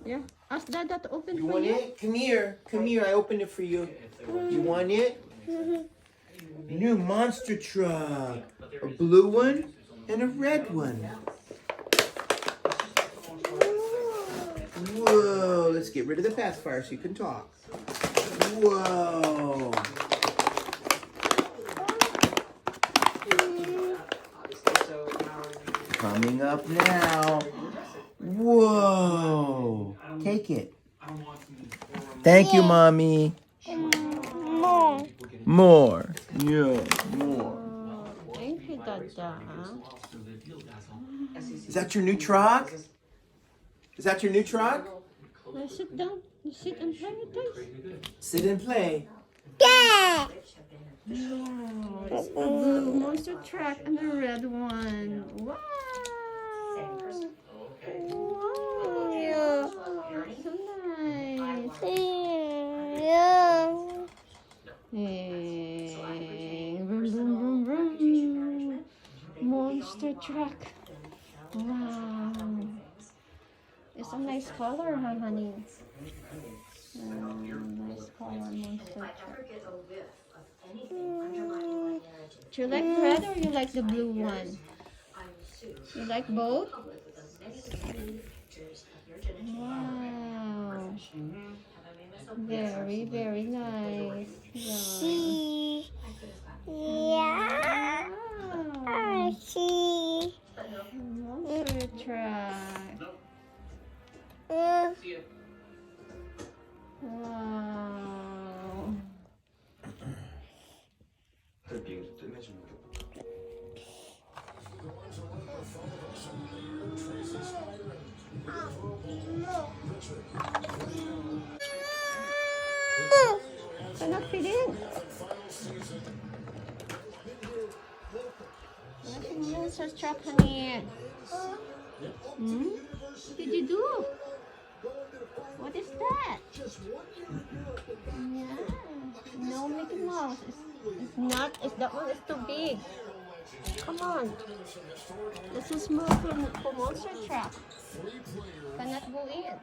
Yeah. Ask Dada to open You for want you. it? Come here. Come here. I opened it for you. You want it? New monster truck. A blue one and a red one. Whoa. Let's get rid of the pacifier so you can talk. Whoa. Coming up now. Whoa. Take it. Thank you, Mommy. More. Yeah, more. Thank you, Dada. Is that your new truck? Is that your new truck? Now sit down. You sit and play with this. Sit and play. Wow, it's a blue monster truck and a red one. Wow. Wow. So nice. Hey, vroom, vroom, vroom, vroom. Monster truck. Wow. It's a nice color, huh, honey? Nice color, monster truck. Do you like red or you like the blue one? You like both? Wow. Very, very nice. Yeah. Wow. Monster truck. Wow. Cannot fit in. What's the monster truck, honey? Hmm? What did you do? What is that? Yeah. No, Mickey Mouse. It's not. That one is too big. Come on. This is more for monster truck. Cannot go in.